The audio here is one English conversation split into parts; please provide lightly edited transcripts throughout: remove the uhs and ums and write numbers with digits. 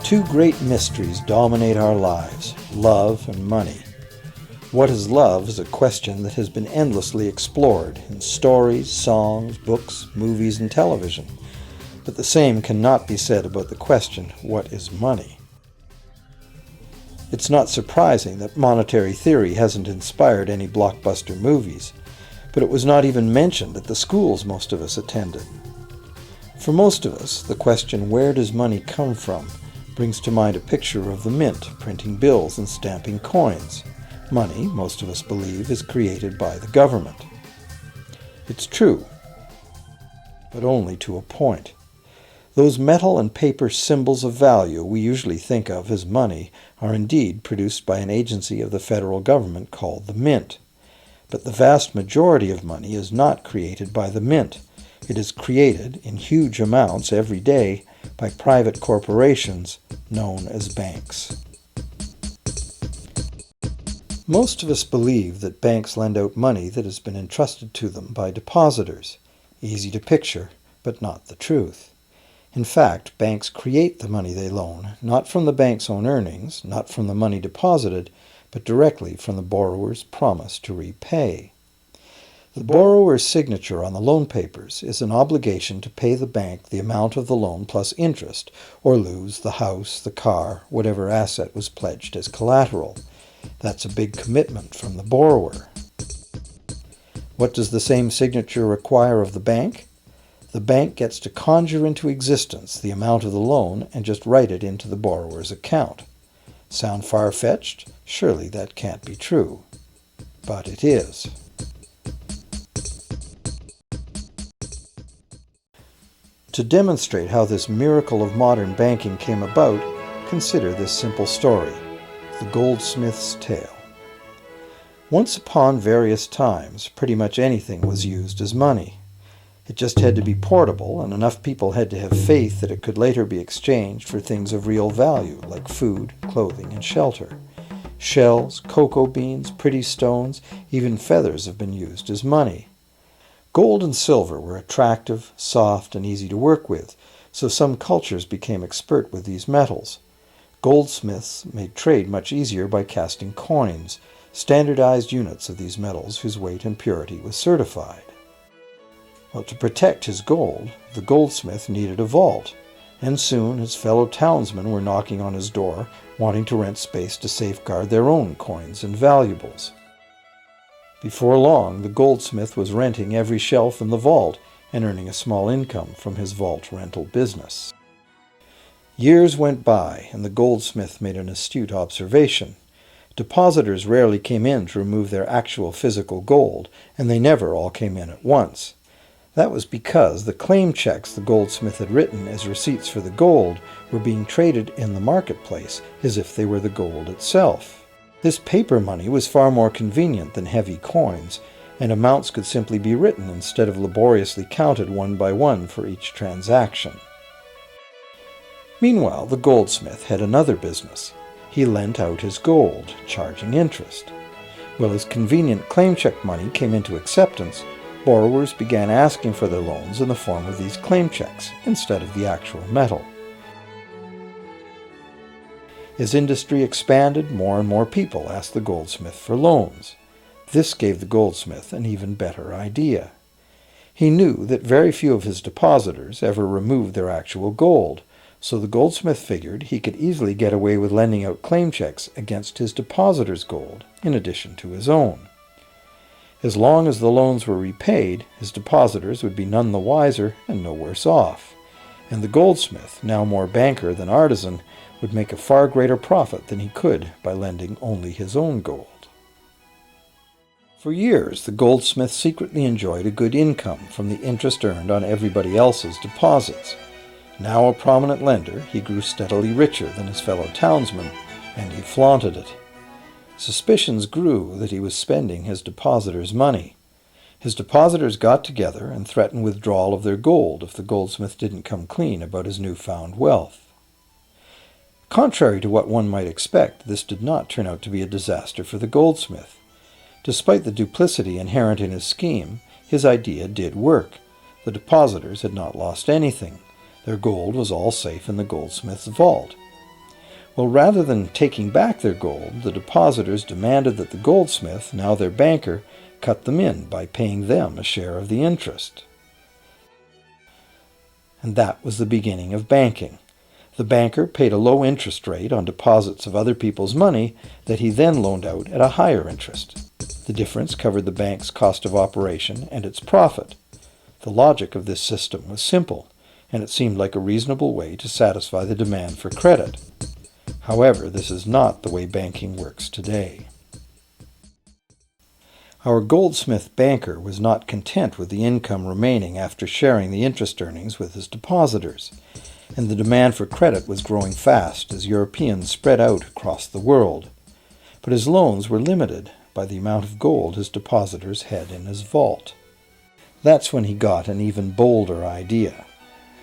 Two great mysteries dominate our lives, love and money. What is love is a question that has been endlessly explored in stories, songs, books, movies, and television. But the same cannot be said about the question, what is money? It's not surprising that monetary theory hasn't inspired any blockbuster movies, but it was not even mentioned at the schools most of us attended. For most of us, the question, where does money come from, brings to mind a picture of the mint printing bills and stamping coins. Money, most of us believe, is created by the government. It's true, but only to a point. Those metal and paper symbols of value we usually think of as money are indeed produced by an agency of the federal government called the mint. But the vast majority of money is not created by the mint. It is created in huge amounts every day by private corporations known as banks. Most of us believe that banks lend out money that has been entrusted to them by depositors. Easy to picture, but not the truth. In fact, banks create the money they loan, not from the bank's own earnings, not from the money deposited, but directly from the borrower's promise to repay. The borrower's signature on the loan papers is an obligation to pay the bank the amount of the loan plus interest, or lose the house, the car, whatever asset was pledged as collateral. That's a big commitment from the borrower. What does the same signature require of the bank? The bank gets to conjure into existence the amount of the loan and just write it into the borrower's account. Sound far-fetched? Surely that can't be true. But it is. To demonstrate how this miracle of modern banking came about, consider this simple story, the goldsmith's tale. Once upon various times, pretty much anything was used as money. It just had to be portable, and enough people had to have faith that it could later be exchanged for things of real value, like food, clothing, and shelter. Shells, cocoa beans, pretty stones, even feathers have been used as money. Gold and silver were attractive, soft, and easy to work with, so some cultures became expert with these metals. Goldsmiths made trade much easier by casting coins, standardized units of these metals whose weight and purity was certified. Well, to protect his gold, the goldsmith needed a vault, and soon his fellow townsmen were knocking on his door, wanting to rent space to safeguard their own coins and valuables. Before long, the goldsmith was renting every shelf in the vault and earning a small income from his vault rental business. Years went by, and the goldsmith made an astute observation. Depositors rarely came in to remove their actual physical gold, and they never all came in at once. That was because the claim checks the goldsmith had written as receipts for the gold were being traded in the marketplace as if they were the gold itself. This paper money was far more convenient than heavy coins, and amounts could simply be written instead of laboriously counted one by one for each transaction. Meanwhile, the goldsmith had another business. He lent out his gold, charging interest. Well, as convenient claim check money came into acceptance, borrowers began asking for their loans in the form of these claim checks instead of the actual metal. As industry expanded, more and more people asked the goldsmith for loans. This gave the goldsmith an even better idea. He knew that very few of his depositors ever removed their actual gold, so the goldsmith figured he could easily get away with lending out claim checks against his depositors' gold, in addition to his own. As long as the loans were repaid, his depositors would be none the wiser and no worse off, and the goldsmith, now more banker than artisan, would make a far greater profit than he could by lending only his own gold. For years, the goldsmith secretly enjoyed a good income from the interest earned on everybody else's deposits. Now a prominent lender, he grew steadily richer than his fellow townsmen, and he flaunted it. Suspicions grew that he was spending his depositors' money. His depositors got together and threatened withdrawal of their gold if the goldsmith didn't come clean about his newfound wealth. Contrary to what one might expect, this did not turn out to be a disaster for the goldsmith. Despite the duplicity inherent in his scheme, his idea did work. The depositors had not lost anything. Their gold was all safe in the goldsmith's vault. Well, rather than taking back their gold, the depositors demanded that the goldsmith, now their banker, cut them in by paying them a share of the interest. And that was the beginning of banking. The banker paid a low interest rate on deposits of other people's money that he then loaned out at a higher interest. The difference covered the bank's cost of operation and its profit. The logic of this system was simple, and it seemed like a reasonable way to satisfy the demand for credit. However, this is not the way banking works today. Our goldsmith banker was not content with the income remaining after sharing the interest earnings with his depositors, and the demand for credit was growing fast as Europeans spread out across the world. But his loans were limited by the amount of gold his depositors had in his vault. That's when he got an even bolder idea.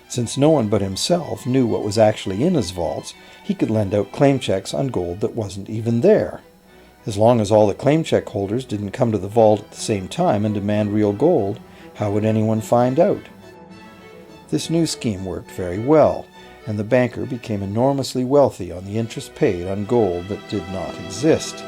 Since no one but himself knew what was actually in his vaults, he could lend out claim checks on gold that wasn't even there. As long as all the claim check holders didn't come to the vault at the same time and demand real gold, how would anyone find out? This new scheme worked very well, and the banker became enormously wealthy on the interest paid on gold that did not exist.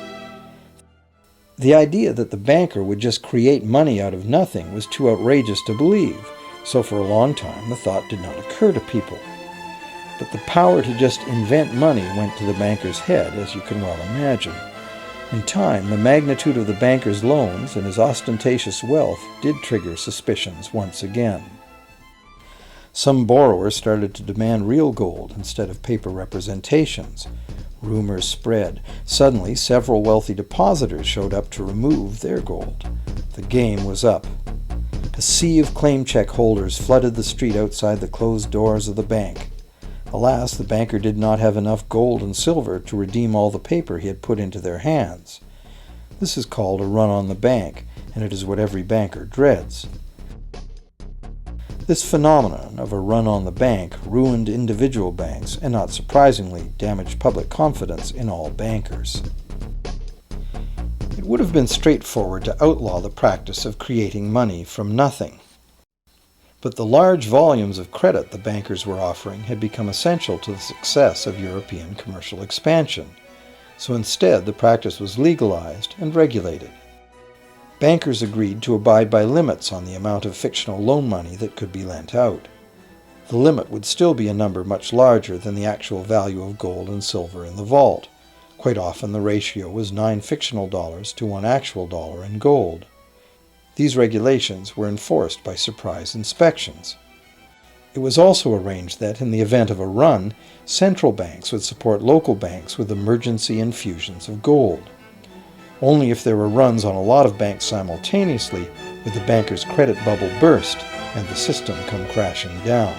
The idea that the banker would just create money out of nothing was too outrageous to believe, so for a long time the thought did not occur to people. But the power to just invent money went to the banker's head, as you can well imagine. In time, the magnitude of the banker's loans and his ostentatious wealth did trigger suspicions once again. Some borrowers started to demand real gold instead of paper representations. Rumors spread. Suddenly, several wealthy depositors showed up to remove their gold. The game was up. A sea of claim check holders flooded the street outside the closed doors of the bank. Alas, the banker did not have enough gold and silver to redeem all the paper he had put into their hands. This is called a run on the bank, and it is what every banker dreads. This phenomenon of a run on the bank ruined individual banks and, not surprisingly, damaged public confidence in all bankers. It would have been straightforward to outlaw the practice of creating money from nothing. But the large volumes of credit the bankers were offering had become essential to the success of European commercial expansion, so instead the practice was legalized and regulated. Bankers agreed to abide by limits on the amount of fictional loan money that could be lent out. The limit would still be a number much larger than the actual value of gold and silver in the vault. Quite often the ratio was 9 fictional dollars to 1 actual dollar in gold. These regulations were enforced by surprise inspections. It was also arranged that, in the event of a run, central banks would support local banks with emergency infusions of gold. Only if there were runs on a lot of banks simultaneously would the banker's credit bubble burst and the system come crashing down.